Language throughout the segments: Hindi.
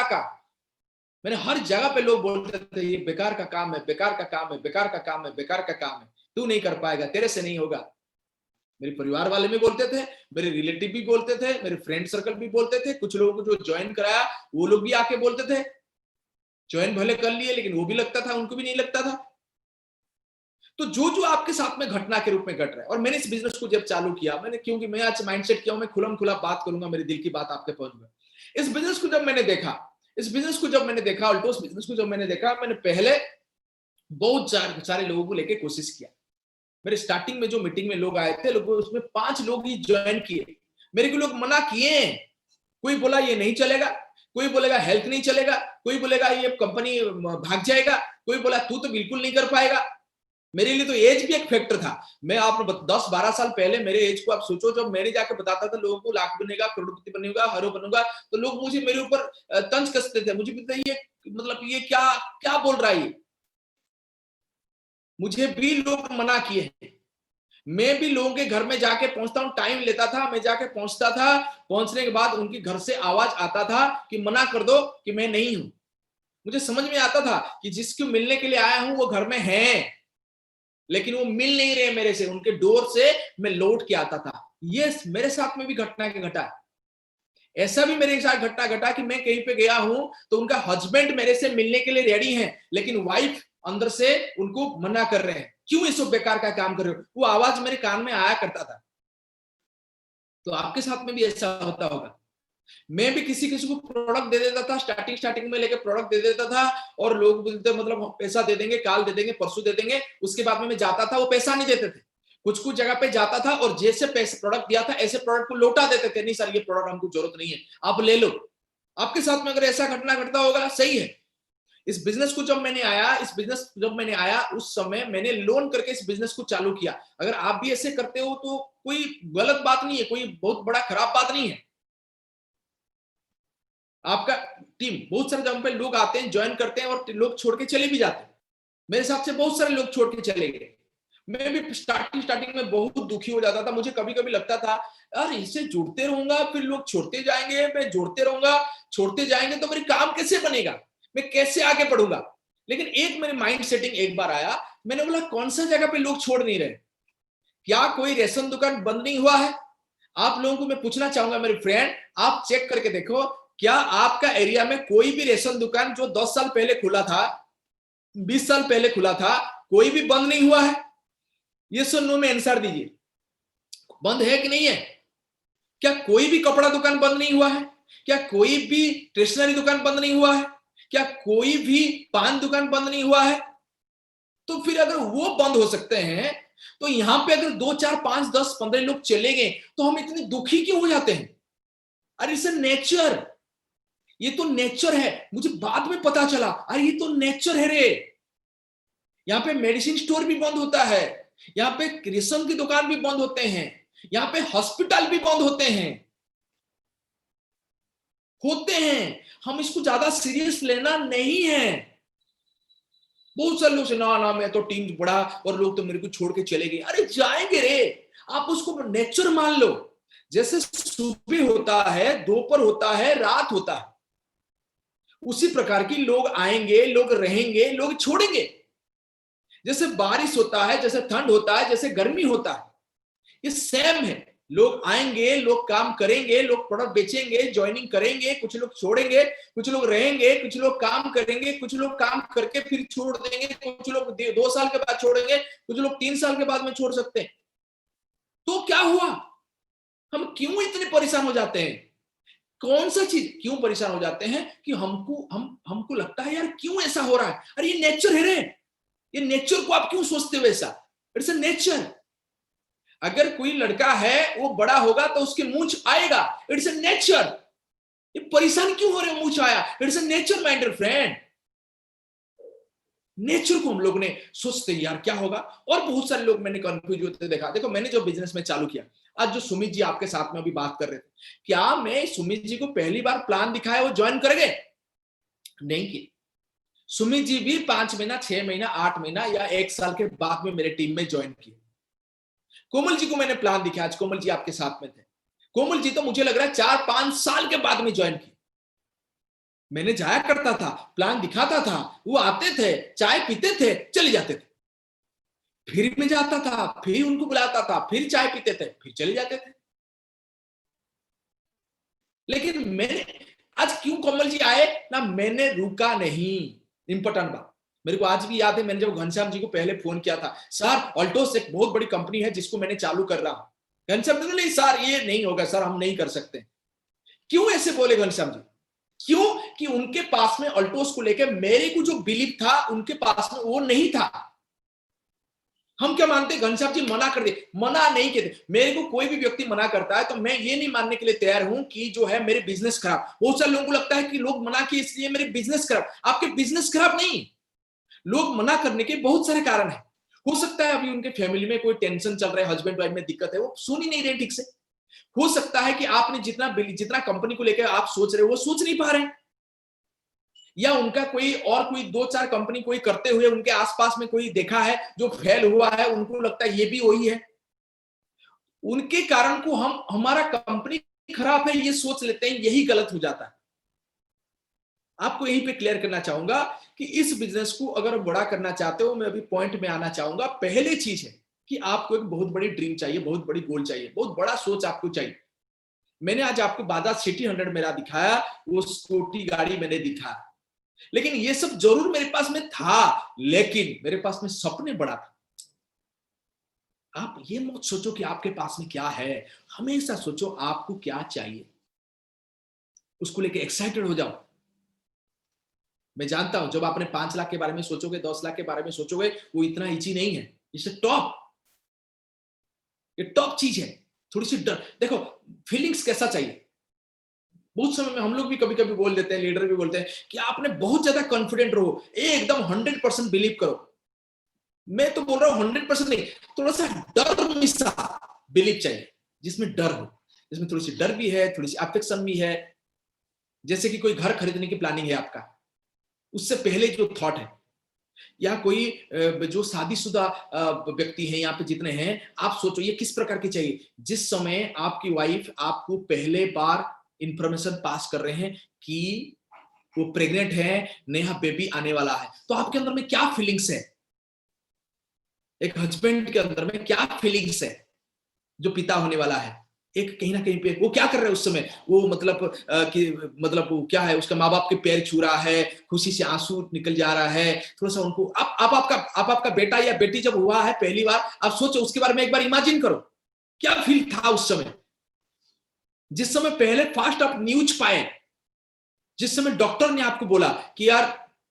काम। मैंने हर जगह पे लोग बोलते थे ये बेकार का काम है, बेकार का काम है, बेकार का काम है, बेकार का काम है, तू नहीं कर पाएगा, तेरे से नहीं होगा। मेरे परिवार वाले भी बोलते थे, मेरे रिलेटिव भी बोलते थे, मेरे फ्रेंड सर्कल भी बोलते थे, कुछ लोगों को जो ज्वाइन कराया वो लोग भी आके बोलते थे। ज्वाइन भले कर लिए लेकिन वो भी लगता था, उनको भी नहीं लगता था। तो जो जो आपके साथ में घटना के रूप में घट रहा है, और मैंने इस बिजनेस को जब चालू किया, मैंने क्योंकि मैं आज माइंडसेट किया हूं, मैं खुलम खुला बात करूंगा, मेरे दिल की बात आपके पहुंचूंगा। इस बिजनेस को जब मैंने देखा, ऑल्टोस बिजनेस को जब मैंने देखा, मैंने पहले बहुत सारे लोगों को लेके कोशिश किया। मेरे स्टार्टिंग में जो मीटिंग में लोग आए थे, लोग उसमें 5 लोग ही ज्वाइन किए। मेरे को लोग मना किए, कोई बोला ये नहीं चलेगा, कोई बोलेगा हेल्थ नहीं चलेगा, कोई बोलेगा ये कंपनी भाग जाएगा, कोई बोला तू तो बिल्कुल नहीं कर पाएगा। मेरे लिए तो एज भी एक फैक्टर था। मैं आप 10-12 साल पहले मेरे एज को आप सोचो, जब मैंने जाके बताता था लोगों को लाख बनेगा, करोड़पति बनेगा, हीरो बनूंगा, तो लोग मुझे मेरे ऊपर तंज कसते थे। मुझे पता ये मतलब ये क्या क्या बोल रहा है, मुझे भी लोग मना किए हैं। मैं भी लोगों के घर में जाके पहुंचता हूं, टाइम लेता था, मैं जाके पहुंचता था, पहुंचने के बाद उनके घर से आवाज आता था कि मना कर दो कि मैं नहीं हूं। मुझे समझ में आता था कि जिसको मिलने के लिए आया हूं वो घर में है, लेकिन वो मिल नहीं रहे मेरे से, उनके डोर से मैं लौट के आता था। ये मेरे साथ में भी घटना के घटा। ऐसा भी मेरे साथ घटना घटा कि मैं कहीं पे गया हूं तो उनका हस्बैंड मेरे से मिलने के लिए रेडी है, लेकिन वाइफ अंदर से उनको मना कर रहे हैं, क्यों ये सब बेकार का काम कर रहे हो। वो आवाज मेरे कान में आया करता था। तो आपके साथ में भी ऐसा होता होगा। मैं भी किसी किसी को प्रोडक्ट दे देता था, स्टार्टिंग में लेके प्रोडक्ट दे देता था, और लोग बोलते मतलब पैसा दे देंगे, काल दे देंगे, परसों दे देंगे। उसके बाद में मैं जाता था, वो पैसा नहीं देते थे। कुछ कुछ जगह पे जाता था और जैसे पैसे प्रोडक्ट दिया था ऐसे प्रोडक्ट को लौटा देते थे, नहीं सर ये प्रोडक्ट हमको जरूरत नहीं है, आप ले लो। आपके साथ में अगर ऐसा घटना घटता होगा, सही है। इस बिजनेस को जब मैंने आया उस समय मैंने लोन करके इस बिजनेस को चालू किया। अगर आप भी ऐसे करते हो तो कोई गलत बात नहीं है, कोई बहुत बड़ा खराब बात नहीं है। आपका टीम बहुत सारे जगह पे लोग आते हैं, ज्वाइन करते हैं और लोग छोड़ के चले भी जाते हैं। मेरे हिसाब से बहुत सारे लोग छोड़ के चले गए। मैं भी स्टार्टिंग में बहुत दुखी हो जाता था। मुझे कभी कभी लगता था यार इससे जुड़ते रहूंगा फिर लोग छोड़ते जाएंगे, मैं जोड़ते रहूंगा, छोड़ते जाएंगे तो मेरी काम कैसे बनेगा, मैं कैसे आगे बढ़ूंगा। लेकिन एक मेरे माइंड सेटिंग एक बार आया, मैंने बोला कौन सा जगह पे लोग छोड़ नहीं रहे, क्या कोई रेशन दुकान बंद नहीं हुआ है। आप लोगों को मैं पूछना चाहूंगा मेरे फ्रेंड, आप चेक करके देखो, क्या आपका एरिया में कोई भी रेशन दुकान जो 10 साल पहले खुला था, 20 साल पहले खुला था, कोई भी बंद नहीं हुआ है। ये सो नो में आंसर दीजिए, बंद है कि नहीं है। क्या कोई भी कपड़ा दुकान बंद नहीं हुआ है, क्या कोई भी स्टेशनरी दुकान बंद नहीं हुआ है, क्या कोई भी पान दुकान बंद नहीं हुआ है। तो फिर अगर वो बंद हो सकते हैं तो यहां पे अगर 2 4 5 10 15 लोग चले गए तो हम इतने दुखी क्यों हो जाते हैं। अरे इट्स नेचर, ये तो नेचर है। मुझे बाद में पता चला अरे ये तो नेचर है रे। यहाँ पे मेडिसिन स्टोर भी बंद होता है, यहाँ पे रेशन की दुकान भी बंद होते हैं, यहाँ पे हॉस्पिटल भी बंद होते हैं। हम इसको ज्यादा सीरियस लेना नहीं है। बहुत सारे लोग से ना ना मैं तो टीम बढ़ा और लोग तो मेरे को छोड़ के चले गए। अरे जाएंगे रे, आप उसको नेचर मान लो। जैसे सुबह होता है, दोपहर होता है, रात होता है, उसी प्रकार की लोग आएंगे, लोग रहेंगे, लोग छोड़ेंगे। जैसे बारिश होता है, जैसे ठंड होता है, जैसे गर्मी होता है, ये सेम है। लोग आएंगे, लोग काम करेंगे, लोग प्रोडक्ट बेचेंगे, ज्वाइनिंग करेंगे, कुछ लोग छोड़ेंगे, कुछ लोग रहेंगे, कुछ लोग काम करेंगे, कुछ लोग काम करके फिर छोड़ देंगे, कुछ लोग 2 साल के बाद छोड़ेंगे, कुछ लोग 3 साल के बाद में छोड़ सकते हैं। तो क्या हुआ, हम क्यों इतने परेशान हो जाते हैं। कौन सा चीज क्यों परेशान हो जाते हैं कि हमको लगता है यार क्यों ऐसा हो रहा है। अरे ये नेचर है रे, ये नेचर को आप क्यों सोचते हो ऐसा। It's a nature. अगर कोई लड़का है वो बड़ा होगा तो उसके मूंछ आएगा, इट्स अ नेचर। ये परेशान क्यों हो रहे मूंछ आया, it's a nature my dear friend. Nature को हम लोग ने सोचते यार क्या होगा। और बहुत सारे लोग मैंने कंफ्यूज होते देखा। देखो मैंने जो बिजनेस में चालू किया, आज जो सुमित जी आपके साथ में अभी बात कर रहे थे, क्या मैं सुमित जी को पहली बार प्लान दिखाया वो ज्वाइन करेंगे, नहीं किया। सुमित जी भी 5 महीना, 6 महीना, 8 महीना या 1 साल के बाद में मेरे टीम में ज्वाइन किए। कोमल जी को मैंने प्लान दिखाया, आज कोमल जी आपके साथ में थे। कोमल जी तो मुझे लग रहा है 4-5 साल के बाद में ज्वाइन की। मैंने जाया करता था, प्लान दिखाता था, वो आते थे, चाय पीते थे, चले जाते थे। फिर मैं जाता था, फिर उनको बुलाता था, फिर चाय पीते थे, फिर चले जाते थे। लेकिन मैंने आज क्यों कमल जी आए ना, मैंने रुका नहीं। इंपॉर्टेंट बात मेरे को आज भी याद है, मैंने जब घनश्याम जी को पहले फोन किया था, सर ऑल्टोस एक बहुत बड़ी कंपनी है जिसको मैंने चालू कर रहा हूं। घनश्याम जी नहीं सर ये नहीं होगा सर, हम नहीं कर सकते। क्यों ऐसे बोले घनश्याम जी? क्यों कि उनके पास में ऑल्टोस को लेकर मेरे को जो बिलीव था उनके पास में वो नहीं था। हम क्या मानते, घनश्याम जी मना कर दे, मना नहीं कहते। मेरे को कोई भी व्यक्ति मना करता है तो मैं ये नहीं मानने के लिए तैयार हूं कि जो है मेरे बिजनेस खराब। बहुत सारे लोगों को लगता है कि लोग मना किए इसलिए मेरे बिजनेस खराब। आपके बिजनेस खराब नहीं, लोग मना करने के बहुत सारे कारण है। हो सकता है अभी उनके फैमिली में कोई टेंशन चल रहा है, हस्बैंड वाइफ में दिक्कत है, वो सुन ही नहीं रहे ठीक से। हो सकता है कि आपने जितना कंपनी को लेकर आप सोच रहे हो वो सोच नहीं पा रहे हैं, या उनका कोई दो चार कंपनी कोई करते हुए उनके आसपास में कोई देखा है जो फेल हुआ है, उनको लगता है ये भी वही है। उनके कारण को हम हमारा कंपनी खराब है ये सोच लेते हैं, यही गलत हो जाता है। आपको यहीं पे क्लियर करना चाहूंगा कि इस बिजनेस को अगर बड़ा करना चाहते हो, मैं अभी पॉइंट में आना चाहूंगा। पहले चीज है कि आपको एक बहुत बड़ी ड्रीम चाहिए, बहुत बड़ी गोल चाहिए, बहुत बड़ा सोच आपको चाहिए। मैंने आज आपको बाजाज सिटी 100 मेरा दिखाया, वो स्कूटी गाड़ी मैंने दिखाया, लेकिन ये सब जरूर मेरे पास में था, लेकिन मेरे पास में सपने बड़ा था। आप ये मत सोचो कि आपके पास में क्या है, हमेशा सोचो आपको क्या चाहिए, उसको लेके एक्साइटेड हो जाओ। मैं जानता हूं जब आपने 5 लाख के बारे में सोचोगे, 10 लाख के बारे में सोचोगे, वो इतना इजी नहीं है। इसे टॉप, ये टॉप चीज है। थोड़ी सी डर देखो, फीलिंग्स कैसा चाहिए। बहुत समय में हम लोग भी कभी कभी बोल देते हैं, लीडर भी बोलते हैं कि आपने बहुत ज्यादा कॉन्फिडेंट रहो, एकदम 100% बिलीव करो। मैं तो बोल रहा हूं 100% नहीं, थोड़ा सा डर मिसा बिलीव चाहिए, जिसमें डर हो, जिसमें थोड़ी सी डर भी है, थोड़ी सी अफेक्शन भी है। जैसे कि कोई घर खरीदने की प्लानिंग है आपका, उससे पहले जो थॉट है, या कोई जो शादीशुदा व्यक्ति है यहाँ पे जितने हैं, आप सोचो ये किस प्रकार की चाहिए। जिस समय आपकी वाइफ आपको पहले बार इंफॉर्मेशन पास कर रहे हैं कि वो प्रेग्नेंट है, नया बेबी आने वाला है, तो आपके अंदर में क्या फीलिंग्स है, एक हस्बैंड के अंदर में क्या फीलिंग्स है जो पिता होने वाला है। एक कहीं ना कहीं पे वो क्या कर रहा है उस समय, वो मतलब कि मतलब वो क्या है, उसका माँ बाप के पैर छू रहा है, खुशी से आंसू निकल जा रहा है। थोड़ा सा उनको आप आपका बेटा या बेटी जब हुआ है पहली बार, आप सोचो उसके बारे में, एक बार इमेजिन करो क्या फील था उस समय, जिस समय पहले फास्ट आप न्यूज पाए, जिस समय डॉक्टर ने आपको बोला कि यार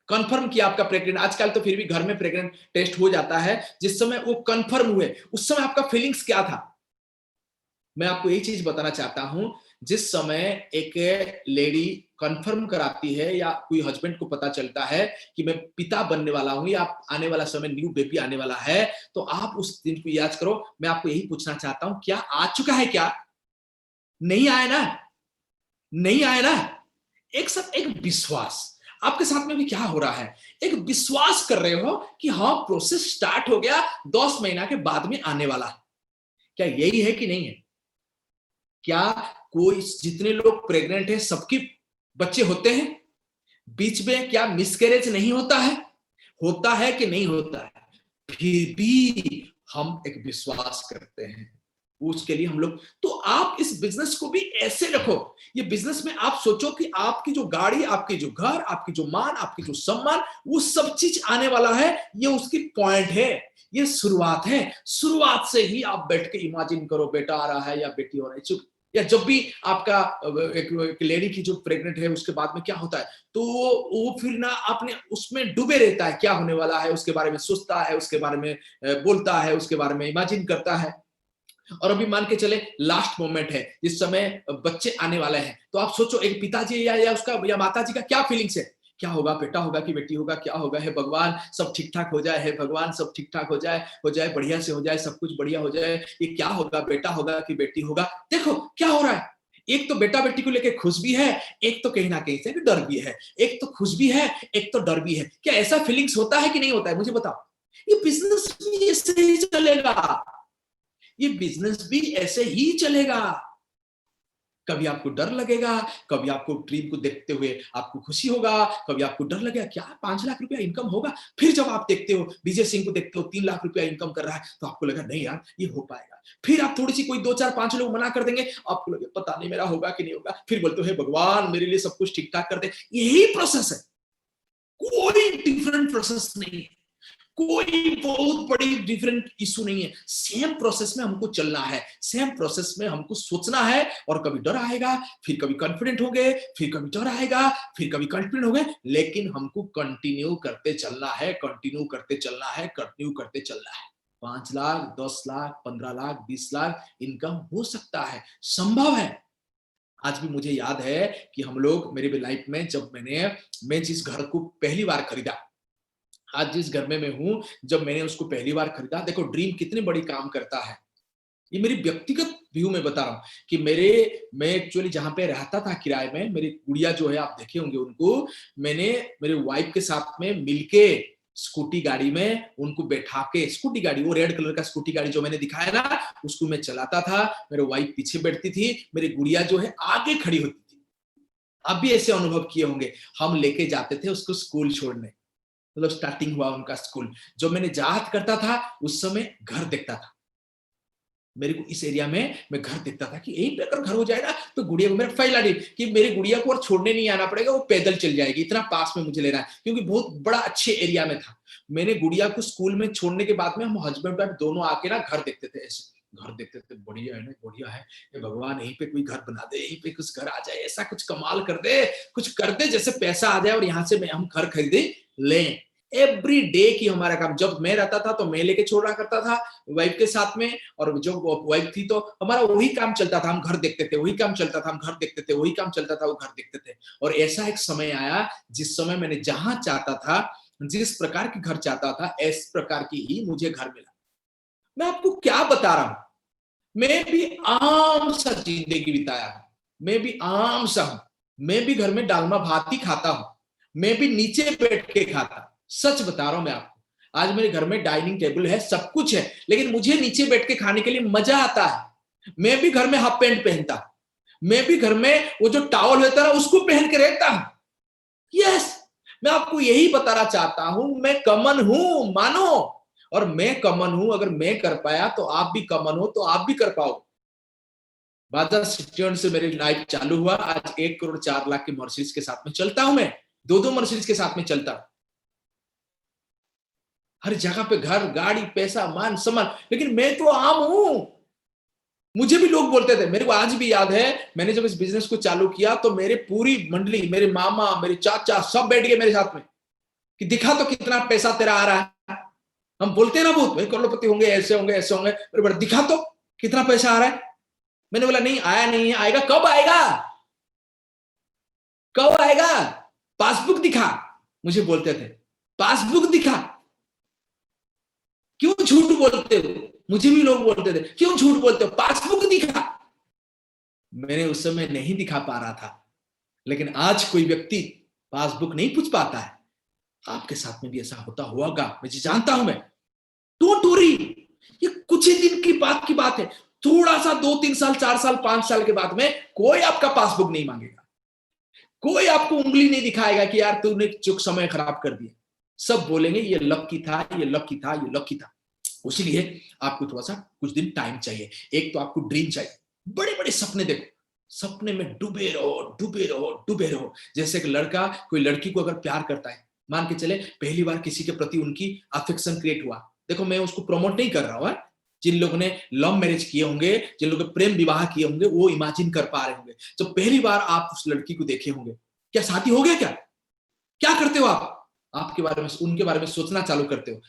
कंफर्म किया आपका प्रेग्नेंट। आजकल तो फिर भी घर में प्रेग्नेंट टेस्ट हो जाता है, जिस समय वो कंफर्म हुए उस समय आपका फीलिंग्स क्या था। मैं आपको यही चीज बताना चाहता हूं, जिस समय एक लेडी कंफर्म कराती है या कोई हस्बैंड को पता चलता है कि मैं पिता बनने वाला हूं या आने वाला समय न्यू बेबी आने वाला है, तो आप उस दिन को याद करो। मैं आपको यही पूछना चाहता हूं, क्या आ चुका है क्या? नहीं आया ना, नहीं आया ना। एक सब एक विश्वास, आपके साथ में भी क्या हो रहा है, एक विश्वास कर रहे हो कि हाँ प्रोसेस स्टार्ट हो गया, 10 महीना के बाद में आने वाला है। क्या यही है कि नहीं है? क्या कोई, जितने लोग प्रेग्नेंट है सबके बच्चे होते हैं? बीच में क्या मिसकैरेज नहीं होता है? होता है कि नहीं होता है? फिर भी हम एक विश्वास करते हैं, उसके लिए हम लोग। तो आप इस बिजनेस को भी ऐसे रखो, ये बिजनेस में आप सोचो कि आपकी जो गाड़ी, आपकी जो घर, आपकी जो मान, आपकी जो सम्मान, वो सब चीज आने वाला है। ये उसकी पॉइंट है, ये शुरुआत है। शुरुआत से ही आप बैठ के इमेजिन करो बेटा आ रहा है या बेटी हो रहा है। या जब भी आपका एक लेडी की जो प्रेग्नेंट है उसके बाद में क्या होता है, तो वो फिर ना अपने उसमें डूबे रहता है, क्या होने वाला है उसके बारे में सोचता है, उसके बारे में बोलता है, उसके बारे में इमेजिन करता है। और अभी मान के चले लास्ट मोमेंट है, जिस समय बच्चे आने वाले हैं, तो आप सोचो एक पिताजी या उसका या माताजी का क्या फीलिंग्स है। क्या होगा, बेटा होगा कि बेटी होगा, क्या होगा, है भगवान सब ठीक ठाक हो जाए, है भगवान सब ठीक ठाक हो जाए बढ़िया से हो जाए, सब कुछ बढ़िया हो जाए। ये क्या होगा, बेटा होगा कि बेटी होगा। देखो क्या हो रहा है, एक तो बेटा बेटी को लेके खुश भी है, एक तो कहीं ना कहीं से भी डर भी है। एक तो खुश भी है, एक तो डर भी है। क्या ऐसा फीलिंग्स होता है कि नहीं होता है, मुझे बताओ। ये बिजनेस भी ऐसे ही चलेगा, ये बिजनेस भी ऐसे ही चलेगा। कभी आपको डर लगेगा, कभी आपको ड्रीम को देखते हुए आपको खुशी होगा, कभी आपको डर लगेगा क्या 5 लाख रुपया इनकम होगा। फिर जब आप देखते हो विजय सिंह को देखते हो 3 लाख रुपया इनकम कर रहा है, तो आपको लगा नहीं यार ये हो पाएगा। फिर आप थोड़ी सी कोई 2 4 5 लोग मना कर देंगे, आपको लगे पता नहीं मेरा होगा कि नहीं होगा। फिर बोलते हो हे भगवान मेरे लिए सब कुछ ठीक-ठाक कर दे। यही प्रोसेस है। कोई डिफरेंट प्रोसेस नहीं है। कोई बहुत बड़ी डिफरेंट इशू नहीं है। सेम प्रोसेस में हमको चलना है, सेम प्रोसेस में हमको सोचना है। और कभी डर आएगा, फिर कभी कॉन्फिडेंट होंगे, फिर कभी डर आएगा, फिर कभी कॉन्फिडेंट होंगे, लेकिन हमको कंटिन्यू करते चलना है, कंटिन्यू करते चलना है, कंटिन्यू करते चलना है। 5 लाख, 10 लाख, 15 लाख, 20 लाख इनकम हो सकता है, संभव है। आज भी मुझे याद है कि हम लोग मेरे लाइफ में जब मैं जिस घर को पहली बार खरीदा, आज जिस घर में मैं हूं, जब मैंने उसको पहली बार खरीदा, देखो ड्रीम कितनी बड़ी काम करता है। ये मेरी व्यक्तिगत व्यू में बता रहा हूँ कि मैं एक्चुअली जहां पे रहता था किराए में, मेरी गुड़िया जो है आप देखे होंगे उनको, मैंने मेरे वाइफ के साथ में मिलके स्कूटी गाड़ी में उनको बैठा के, स्कूटी गाड़ी वो रेड कलर का स्कूटी गाड़ी जो मैंने दिखाया ना, उसको मैं चलाता था, मेरे वाइफ पीछे बैठती थी, मेरी गुड़िया जो है आगे खड़ी होती थी। आप भी ऐसे अनुभव किए होंगे। हम लेके जाते थे उसको स्कूल छोड़ने, मतलब स्टार्टिंग हुआ उनका स्कूल। जब मैंने जात करता था उस समय घर देखता था, मेरे को इस एरिया में मैं घर देखता था कि यहीं पे अगर घर हो जाएगा तो गुड़िया को, मेरा पहला ड्रीम कि मेरी गुड़िया को और छोड़ने नहीं आना पड़ेगा, वो पैदल चल जाएगी, इतना पास में मुझे लेना है, क्योंकि बहुत बड़ा अच्छे एरिया में था। मैंने गुड़िया को स्कूल में छोड़ने के बाद में हम हस्बैंड वाइफ दोनों आके ना घर देखते थे, ऐसे घर देखते थे, बढ़िया है ना, बढ़िया है, ये भगवान यहीं पे कोई घर बना दे, यहीं पे कुछ घर आ जाए, ऐसा कुछ कमाल कर दे, कुछ कर दे जैसे पैसा आ जाए और यहाँ से हम घर खरीदे लें। एवरी डे की हमारा काम, जब मैं रहता था तो मैं लेके छोड़ा करता था वाइफ के साथ में, और जब वाइफ थी तो हमारा वही काम चलता था, हम घर देखते थे, वही काम चलता था, हम घर देखते थे, वही काम चलता था, वो घर देखते थे। और ऐसा एक समय आया जिस समय मैंने जहां चाहता था, जिस प्रकार की घर चाहता था, इस प्रकार की ही मुझे घर मिला। मैं आपको क्या बता रहा हूं, मैं भी आम सा जिंदगी बिताया हूं, मैं भी आम सा हूं, मैं भी घर में डालमा भात ही खाता हूं, मैं भी नीचे बैठ के खाता, सच बता रहा हूं मैं आपको। आज मेरे घर में डाइनिंग टेबल है, सब कुछ है, लेकिन मुझे नीचे बैठ के खाने के लिए मजा आता है। मैं भी घर में हाफ पैंट पहनता, मैं भी घर में वो जो टॉवल होता है उसको पहन के रहता हूं। यस, मैं आपको यही बताना चाहता हूं, मैं कॉमन हूं, मानो। और मैं कॉमन हूं, अगर मैं कर पाया तो आप भी कॉमन हो, तो आप भी कर पाओ। बाजार सिटी से मेरी लाइफ चालू हुआ, आज 1 करोड़ 4 लाख के मर्सिडीज के साथ में चलता हूं, मैं 2 मर्सिडीज के साथ में चलता हूं, हर जगह पे घर, गाड़ी, पैसा, मान सम्मान, लेकिन मैं तो आम हूं। मुझे भी लोग बोलते थे, मेरे को आज भी याद है, मैंने जब इस बिजनेस को चालू किया तो मेरे पूरी मंडली, मेरे मामा, मेरे चाचा सब बैठ गए मेरे साथ में कि दिखा तो कितना पैसा तेरा आ रहा है। हम बोलते हैं ना बहुत भाई करोड़पति होंगे, ऐसे होंगे, ऐसे होंगे, बड़ा दिखा तो कितना पैसा आ रहा है। मैंने बोला नहीं आया, नहीं है, आएगा, कब आएगा, कब आएगा, पासबुक दिखा। मुझे बोलते थे पासबुक दिखा, क्यों झूठ बोलते हो। मुझे भी लोग बोलते थे क्यों झूठ बोलते हो, पासबुक दिखा। मैंने उस समय नहीं दिखा पा रहा था, लेकिन आज कोई व्यक्ति पासबुक नहीं पूछ पाता है, आपके साथ में भी ऐसा होता होगा, मुझे जानता हूं मैं। डोंट वरी, ये कुछ ही दिन की बात है। थोड़ा सा 2-3 साल, 4 साल, 5 साल के बाद में कोई आपका पासबुक नहीं मांगेगा, कोई आपको उंगली नहीं दिखाएगा कि यार तूने चुक समय खराब कर दिया। सब बोलेंगे ये लकी था, ये लकी था, ये लकी था। इसलिए आपको थोड़ा सा कुछ दिन टाइम चाहिए। एक तो आपको ड्रीम चाहिए, बड़े बड़े सपने देखो, सपने में डूबे रहो, डूबे रहो, डूबे रहो। जैसे एक लड़का कोई लड़की को अगर प्यार करता है, मान के चले पहली बार किसी के प्रति उनकी अफेक्शन क्रिएट हुआ, देखो मैं उसको प्रमोट नहीं कर रहा हूं, जिन लोगों ने लव मैरिज किए होंगे, जिन लोगों ने प्रेम विवाह किए होंगे, वो इमेजिन कर पा रहे होंगे। जब पहली बार आप उस लड़की को देखे होंगे, क्या शादी हो गया, क्या क्या करते हो आप, आपके बारे में, उनके बारे में सोचना चालू करते हो,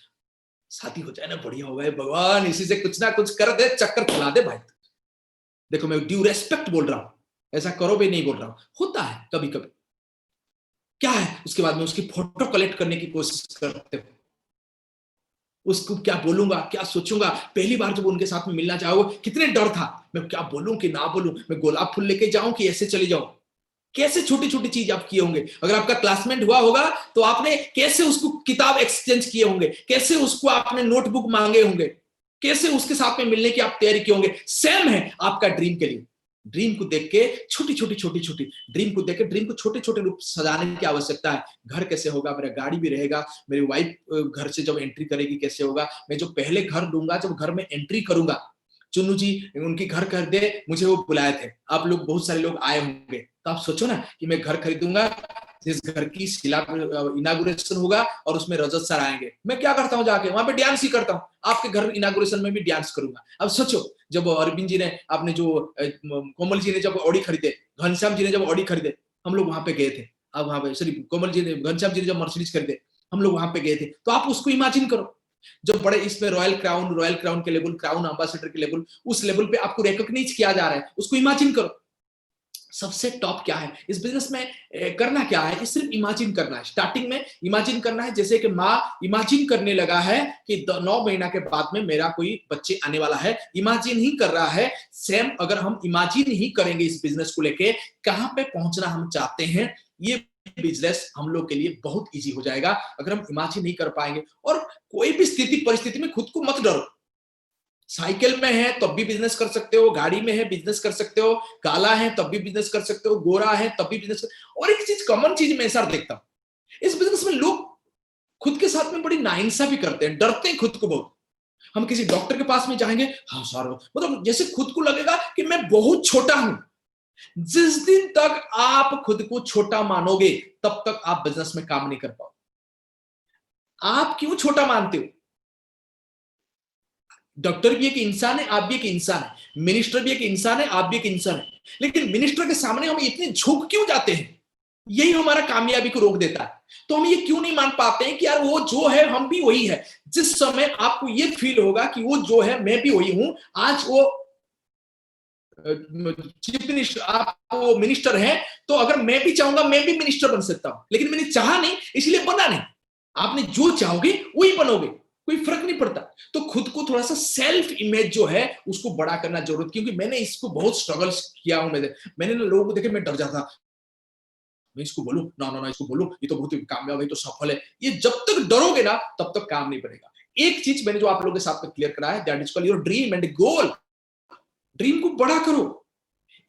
शादी हो जाए ना, बढ़िया हो गए, भगवान इसी से कुछ ना कुछ कर दे, चक्कर खिला दे भाई। देखो मैं ड्यू रेस्पेक्ट बोल रहा हूं, ऐसा करो भी नहीं बोल रहा हूं, होता है कभी कभी। क्या है उसके बाद में उसकी फोटो कलेक्ट करने की कोशिश करते हो, उसको क्या बोलूंगा, क्या सोचूंगा। पहली बार जब उनके साथ में मिलना चाहोगे, कितने डर था, मैं क्या बोलूं कि ना बोलूं, मैं गुलाब फूल लेके जाऊं कि ऐसे चले जाऊं। कैसे छोटी छोटी चीज आप किए होंगे, अगर आपका क्लासमेट हुआ होगा तो आपने कैसे उसको किताब एक्सचेंज किए होंगे, कैसे उसको आपने नोटबुक मांगे होंगे, कैसे उसके साथ में मिलने की आप तैयारी किए होंगे। सेम है आपका ड्रीम के लिए, ड्रीम को देख के छोटी छोटी ड्रीम को देख के ड्रीम को छोटे छोटे रूप सजाने की आवश्यकता है। घर कैसे होगा, मेरा गाड़ी भी रहेगा, मेरी वाइफ घर से जब एंट्री करेगी कैसे होगा, मैं जो पहले घर लूंगा जब घर में एंट्री करूंगा, चुन्नू जी उनकी घर खरीदे, मुझे वो बुलाए थे, आप लोग बहुत सारे लोग आए होंगे, तो आप सोचो ना कि मैं घर खरीदूंगा जिस घर की शिला इनागुरेशन होगा और उसमें रजत सर आएंगे, मैं क्या करता हूँ जाके वहां पे डांस ही करता हूँ, आपके घर इनागुरेशन में भी डांस करूंगा। अब सोचो जब अरविंद जी ने आपने जो कोमल जी ने जब ऑडी खरीदे, घनश्याम जी ने जब ऑडी खरीदे, हम लोग वहां पे गए थे। अब वहां पे सॉरी कोमल जी ने घनश्याम जी ने जब मर्सिडीज खरीदे, हम लोग वहां पे गए थे। तो आप उसको इमेजिन करो, जब बड़े इसमें रॉयल क्राउन के लेवल, क्राउन एम्बेसडर के लेवल, उस लेवल पे आपको रिकॉग्नाइज किया जा रहा है, उसको इमेजिन करो। सबसे टॉप क्या है इस बिजनेस में, करना क्या है, इस सिर्फ इमेजिन करना है। स्टार्टिंग में इमेजिन करना है, जैसे कि माँ इमेजिन करने लगा है कि 9 महीना के बाद में मेरा कोई बच्चे आने वाला है, इमेजिन ही कर रहा है। सेम अगर हम इमेजिन ही करेंगे इस बिजनेस को लेके कहां पे पहुंचना हम चाहते हैं, ये बिजनेस हम लोग के लिए बहुत इजी हो जाएगा अगर हम इमेजिन नहीं कर पाएंगे। और कोई भी स्थिति परिस्थिति में खुद को मत डरो, साइकिल में है तब भी बिजनेस कर सकते हो, गाड़ी में है बिजनेस कर सकते हो, काला है तब भी बिजनेस कर सकते हो, गोरा है तब भी बिजनेस और एक चीज कॉमन चीज मैं सर देखता हूं इस बिजनेस में, लोग खुद के साथ में बड़ी नाइंसाफी करते हैं, डरते हैं खुद को बहुत। हम किसी डॉक्टर के पास में जाएंगे, हाँ सर, मतलब जैसे खुद को लगेगा कि मैं बहुत छोटा हूं। जिस दिन तक आप खुद को छोटा मानोगे तब तक आप बिजनेस में काम नहीं कर पाओ। आप क्यों छोटा मानते हो? डॉक्टर भी एक इंसान है, आप भी एक इंसान है, मिनिस्टर भी एक इंसान है, आप भी एक इंसान है, लेकिन मिनिस्टर के सामने हम इतने झुक क्यों जाते हैं? यही हमारा कामयाबी को रोक देता है। तो हम ये क्यों नहीं मान पाते हैं कि यार वो जो है हम भी वही है। जिस समय आपको ये फील होगा कि वो जो है मैं भी वही हूं, आज वो चीफ मिनिस्टर, आप वो मिनिस्टर है, तो अगर मैं भी चाहूंगा मैं भी मिनिस्टर बन सकता हूं, लेकिन मैंने चाहा नहीं इसलिए बना नहीं। आपने जो चाहोगे वही बनोगे, कोई फर्क नहीं पड़ता। तो खुद को थोड़ा सा सेल्फ इमेज जो है उसको बड़ा करना जरूरत, क्योंकि मैंने इसको बहुत स्ट्रगल किया हूं। मैंने ना लोगों को देखे मैं डर जाता, मैं इसको बोलूं ना ना ना, इसको बोलूं ये तो बहुत कामयाब है, तो सफल है। ये जब तक डरोगे ना तब तक काम नहीं बनेगा। एक चीज मैंने जो आप लोगों के साथ में क्लियर करा है, that is called your dream and goal. Dream को बड़ा करो।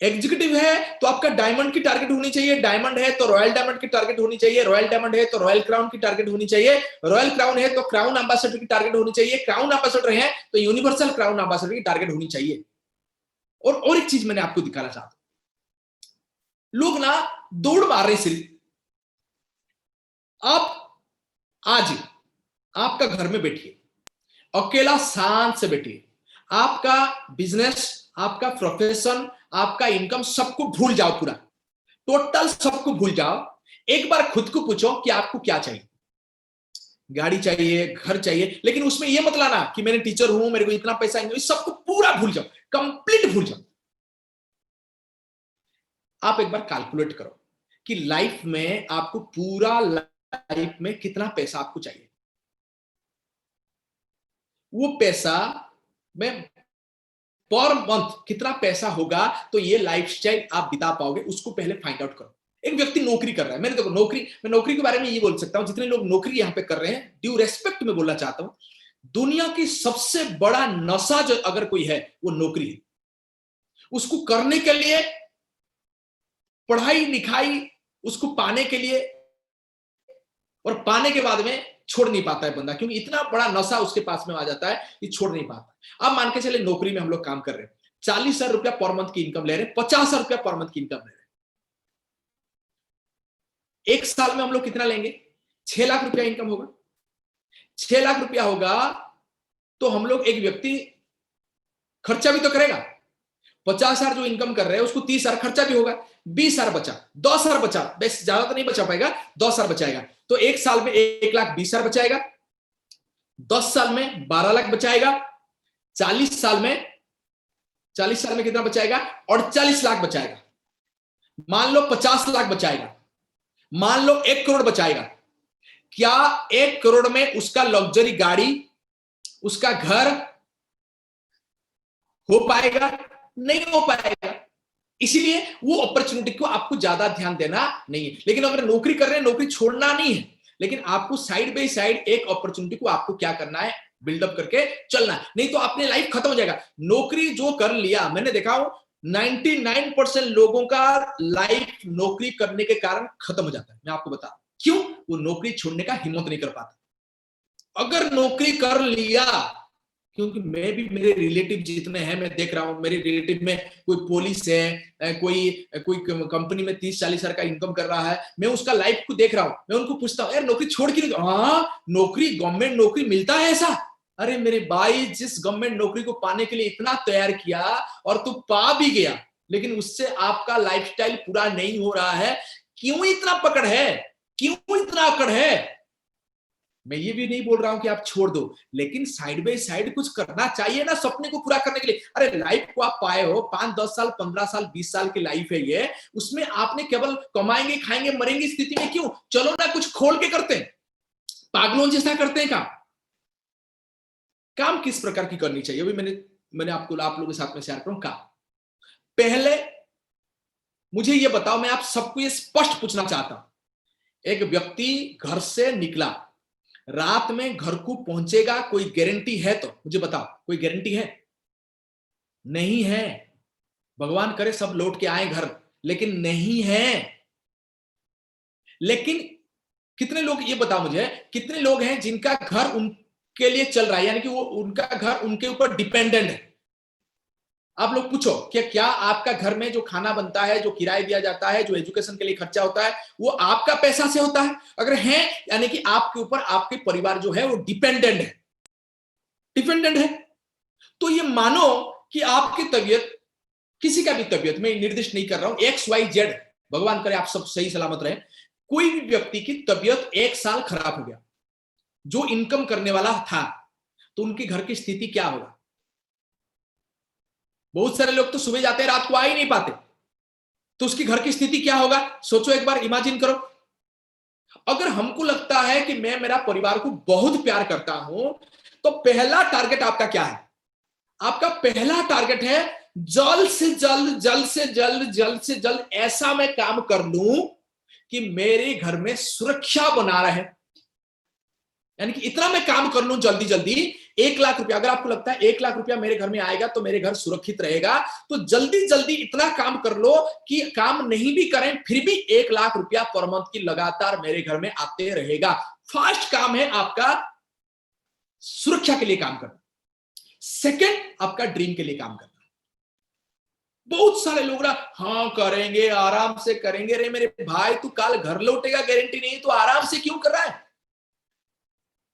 एग्जीक्यूटिव है तो आपका डायमंड की टारगेट होनी चाहिए, डायमंड है तो रॉयल डायमंड की टारगेट होनी चाहिए, रॉयल डायमंड है तो रॉयल क्राउन की टारगेट होनी चाहिए, रॉयल क्राउन है तो क्राउन एम्बेसडर की टारगेट होनी चाहिए, क्राउन एम्बेसडर है तो यूनिवर्सल क्राउन एम्बेसडर की टारगेट होनी चाहिए। और एक चीज मैंने आपको दिखाना चाहता हूं, लोग ना दौड़ मार रहे सिर्फ। आप आज आपका घर में बैठिए, अकेला शांत से बैठिए, आपका बिजनेस, आपका प्रोफेशन, आपका इनकम सबको भूल जाओ, पूरा टोटल सबको भूल जाओ। एक बार खुद को पूछो कि आपको क्या चाहिए। गाड़ी चाहिए, घर चाहिए, लेकिन उसमें यह मत लाना कि मैंने टीचर हूं, मेरे को इतना पैसा, इस सबको पूरा भूल जाओ, कंप्लीट भूल जाओ। आप एक बार कैलकुलेट करो कि लाइफ में आपको पूरा लाइफ में कितना पैसा आपको चाहिए। वो पैसा में पर मंथ कितना पैसा होगा तो ये लाइफस्टाइल आप बिता पाओगे, उसको पहले फाइंड आउट करो। एक व्यक्ति नौकरी कर रहा है, मैंने देखो मैं नौकरी के बारे में ये बोल सकता हूं, जितने लोग नौकरी यहां पे कर रहे हैं, ड्यू रेस्पेक्ट में बोलना चाहता हूं, दुनिया की सबसे बड़ा नशा जो अगर कोई है वो नौकरी है। उसको करने के लिए पढ़ाई लिखाई, उसको पाने के लिए, और पाने के बाद में छोड़ नहीं पाता है बंदा, क्योंकि इतना बड़ा नशा उसके पास में आ जाता है कि छोड़ नहीं पाता। अब मान के चले नौकरी में हम लोग काम कर रहे हैं, 40,000 रुपया पर मंथ की इनकम ले रहे हैं, 50,000 रुपया पर मंथ की इनकम ले रहे हैं। एक साल में हम लोग कितना लेंगे? 6 लाख रुपया इनकम होगा। 6 लाख रुपया होगा तो हम लोग, एक व्यक्ति खर्चा भी तो करेगा। 50,000 जो इनकम कर रहे हैं उसको 30,000 खर्चा भी होगा, 20,000 बचा, 10,000 बचा, बस ज्यादा तो नहीं बचा पाएगा, 10,000 बचाएगा। तो एक साल में 1,20,000 बचाएगा, 10 साल में 12 लाख बचाएगा, 40 साल में कितना बचाएगा? 48 लाख बचाएगा। मान लो 50 लाख बचाएगा, मान लो 1 करोड़ बचाएगा। क्या 1 करोड़ में उसका लग्जरी गाड़ी, उसका घर हो पाएगा? नहीं हो पाएगा। इसीलिए वो अपॉर्चुनिटी को आपको ज्यादा ध्यान देना नहीं है। लेकिन अगर नौकरी कर रहे हैं, नौकरी छोड़ना नहीं है, लेकिन आपको साइड बाय साइड एक अपॉर्चुनिटी को आपको क्या करना है, बिल्डअप करके चलना है, नहीं तो अपने लाइफ खत्म हो जाएगा। नौकरी जो कर लिया, मैंने देखा हूं 99% लोगों का लाइफ नौकरी करने के कारण खत्म हो जाता है। मैं आपको बता क्यों? वो नौकरी छोड़ने का हिम्मत नहीं कर पाता। अगर नौकरी कर लिया, क्योंकि मैं भी मेरे रिलेटिव जितने हैं मैं देख रहा हूं, मेरे रिलेटिव में कोई पुलिस है, कोई कोई कंपनी में 30-40 हजार का इनकम कर रहा है, मैं उसका लाइफ को देख रहा हूं। मैं उनको पूछता हूं, यार नौकरी छोड़ के नहीं? हाँ, नौकरी, गवर्नमेंट नौकरी मिलता है ऐसा? अरे मेरे भाई, जिस गवर्नमेंट नौकरी को पाने के लिए इतना तैयार किया और तू पा भी गया, लेकिन उससे आपका लाइफस्टाइल पूरा नहीं हो रहा है, क्यों इतना पकड़ है? क्यों इतना अकड़ है? मैं ये भी नहीं बोल रहा हूं कि आप छोड़ दो, लेकिन साइड बाय साइड कुछ करना चाहिए ना सपने को पूरा करने के लिए। अरे लाइफ को आप पाए हो, 5-10 साल, 15 साल, 20 साल की लाइफ है ये, उसमें आपने केवल कमाएंगे, खाएंगे, मरेंगे स्थिति में क्यों? चलो ना कुछ खोल के करते हैं, पागलों जैसा करते हैं काम। काम किस प्रकार की करनी चाहिए, अभी मैंने आपको, आप लोगों के साथ में शेयर करूं काम। पहले मुझे ये बताओ, मैं आप सबको ये स्पष्ट पूछना चाहता हूं, एक व्यक्ति घर से निकला, रात में घर को पहुंचेगा, कोई गारंटी है? तो मुझे बताओ, कोई गारंटी है? नहीं है। भगवान करे सब लौट के आए घर, लेकिन नहीं है। लेकिन कितने लोग, ये बताओ मुझे, कितने लोग हैं जिनका घर उनके लिए चल रहा है, यानी कि वो, उनका घर उनके ऊपर डिपेंडेंट है? आप लोग पूछो कि क्या आपका घर में जो खाना बनता है, जो किराया दिया जाता है, जो एजुकेशन के लिए खर्चा होता है, वो आपका पैसा से होता है? अगर है, यानी कि आपके ऊपर आपके परिवार जो है वो डिपेंडेंट है, डिपेंडेंट है। तो ये मानो कि आपकी तबीयत, किसी का भी तबीयत, मैं निर्दिष्ट नहीं कर रहा हूं, XYZ, भगवान करे आप सब सही सलामत रहे, कोई भी व्यक्ति की तबीयत 1 साल खराब हो गया, जो इनकम करने वाला था, तो उनके घर की स्थिति क्या होगा? बहुत सारे लोग तो सुबह जाते हैं, रात को आ ही नहीं पाते, तो उसकी घर की स्थिति क्या होगा? सोचो एक बार, इमेजिन करो। अगर हमको लगता है कि मैं मेरा परिवार को बहुत प्यार करता हूं, तो पहला टारगेट आपका क्या है? आपका पहला टारगेट है, जल्द से जल्द, जल्द से जल्द, जल्द से जल्द ऐसा मैं काम कर लूं कि मेरे घर में सुरक्षा बना रहे, यानी कि इतना मैं काम कर लूं जल्दी जल्दी। 1 लाख रुपया, अगर आपको लगता है 1 लाख रुपया मेरे घर में आएगा तो मेरे घर सुरक्षित रहेगा, तो जल्दी जल्दी इतना काम कर लो कि काम नहीं भी करें फिर भी 1 लाख रुपया पर मंथ की लगातार मेरे घर में आते रहेगा। फर्स्ट काम है आपका सुरक्षा के लिए काम करना। सेकंड, आपका ड्रीम के लिए काम करना। बहुत सारे लोग ना, हाँ करेंगे, आराम से करेंगे। अरे मेरे भाई, तू कल घर लौटेगा, गारंटी नहीं, तो आराम से क्यों कर रहा है?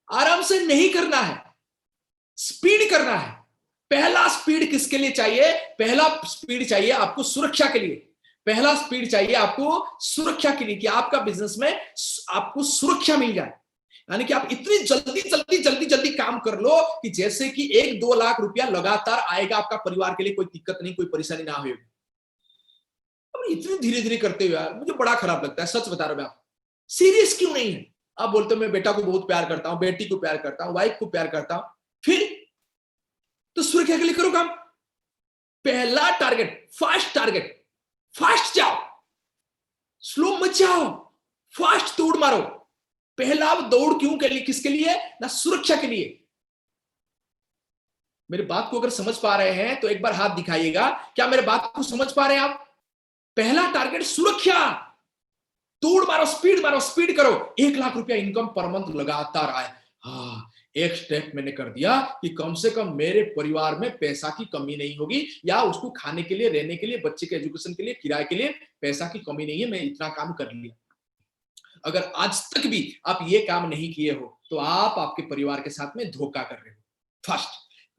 आराम से नहीं करना है, स्पीड करना है। पहला स्पीड किसके लिए चाहिए? पहला स्पीड चाहिए आपको सुरक्षा के लिए। पहला स्पीड चाहिए आपको सुरक्षा के लिए, कि आपका बिजनेस में आपको सुरक्षा मिल जाए, यानी कि आप इतनी जल्दी जल्दी जल्दी जल्दी काम कर लो कि जैसे कि 1-2 लाख रुपया लगातार आएगा आपका परिवार के लिए, कोई दिक्कत नहीं, कोई परेशानी ना होगी। अब इतनी धीरे धीरे करते हुए यार मुझे बड़ा खराब लगता है, सच बता रहा हूं मैं आपको। सीरियस क्यों नहीं है? आप बोलते हो मैं बेटा को बहुत प्यार करता हूं, बेटी को प्यार करता हूं, वाइफ को प्यार करता हूं, फिर तो सुरक्षा के लिए करो काम। पहला टारगेट, फास्ट टारगेट, फास्ट जाओ, स्लो मत जाओ, फास्ट दौड़ मारो। पहला दौड़ क्यों के लिए, किसके लिए? ना सुरक्षा के लिए। मेरी बात को अगर समझ पा रहे हैं तो एक बार हाथ दिखाइएगा, क्या मेरे बात को समझ पा रहे हैं आप? पहला टारगेट सुरक्षा, दौड़ मारो, स्पीड मारो, स्पीड करो। 1 लाख रुपया इनकम पर मंथ लगातार आए। हाँ, एक स्टेप मैंने कर दिया कि कम से कम मेरे परिवार में पैसा की कमी नहीं होगी, या उसको खाने के लिए, रहने के लिए, बच्चे के एजुकेशन के लिए, किराए के लिए पैसा की कमी नहीं है। मैं इतना काम कर लिया। अगर आज तक भी आप ये काम नहीं किए हो तो आप आपके परिवार के साथ में धोखा कर रहे हो। फर्स्ट,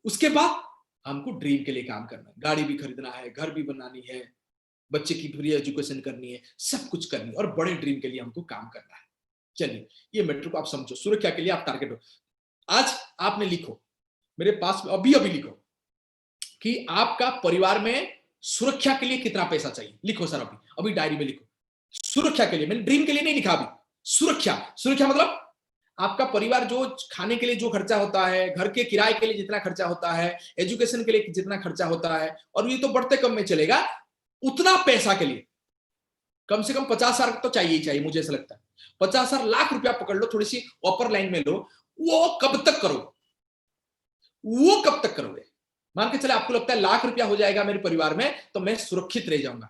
उसके बाद हमको ड्रीम के लिए काम करना है। गाड़ी भी खरीदना है, घर भी बनानी है, बच्चे की फ्री एजुकेशन करनी है, सब कुछ करनी है, और बड़े ड्रीम के लिए हमको काम करना है। चलिए, ये मैटर को आप समझो। सुरक्षा के लिए आप टारगेट हो। आज आपने लिखो, मेरे पास अभी अभी लिखो कि आपका परिवार में सुरक्षा के लिए कितना पैसा चाहिए। लिखो सर, अभी अभी डायरी में लिखो। सुरक्षा के लिए, मैंने ड्रीम के लिए नहीं लिखा अभी। सुरक्षा, सुरक्षा मतलब आपका परिवार जो खाने के लिए जो खर्चा होता है, घर के किराए के लिए जितना खर्चा होता है, एजुकेशन के लिए जितना खर्चा होता है, और ये तो बढ़ते कम में चलेगा, उतना पैसा के लिए कम से कम 50,000 तो चाहिए ही चाहिए, मुझे ऐसा लगता है। 50,000 लाख रुपया पकड़ लो, थोड़ी सी अपर लाइन में लो। वो कब तक करोगे? वो कब तक करोगे? मान के चले आपको लगता है ₹1,00,000 हो जाएगा मेरे परिवार में तो मैं सुरक्षित रह जाऊंगा।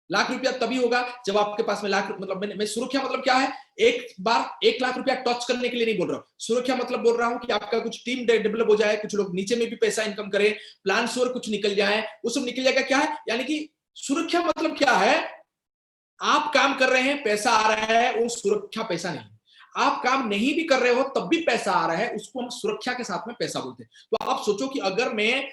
₹1,00,000 तभी होगा जब आपके पास में लाख मतलब मैं सुरक्षा मतलब क्या है, एक बार ₹1,00,000 टच करने के लिए नहीं बोल रहा हूं। सुरक्षा मतलब बोल रहा हूं कि आपका कुछ टीम डेवलप हो जाए, कुछ लोग नीचे में भी पैसा इनकम करें, प्लान और कुछ निकल जाए, वो सब निकल जाएगा। क्या है यानी कि सुरक्षा मतलब क्या है, आप काम कर रहे हैं पैसा आ रहा है, वो सुरक्षा पैसा नहीं। आप काम नहीं भी कर रहे हो तब भी पैसा आ रहा है, उसको हम सुरक्षा के साथ में पैसा बोलते हैं। तो आप सोचो कि अगर मैं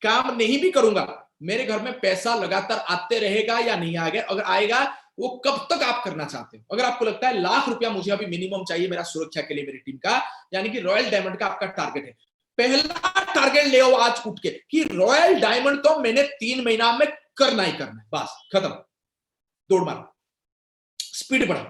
काम नहीं भी करूंगा, मेरे घर में पैसा लगातार आते रहेगा या नहीं आएगा, अगर आएगा वो कब तक आप करना चाहते हो। अगर आपको लगता है ₹1,00,000 मुझे अभी मिनिमम चाहिए मेरा सुरक्षा के लिए, मेरी टीम का, यानी कि रॉयल डायमंड का आपका टारगेट है, पहला टारगेट ले आओ आज उठ के कि रॉयल डायमंड तो मैंने 3 महीना में करना ही करना है, बस खत्म। दौड़ मारो, स्पीड बढ़ाओ,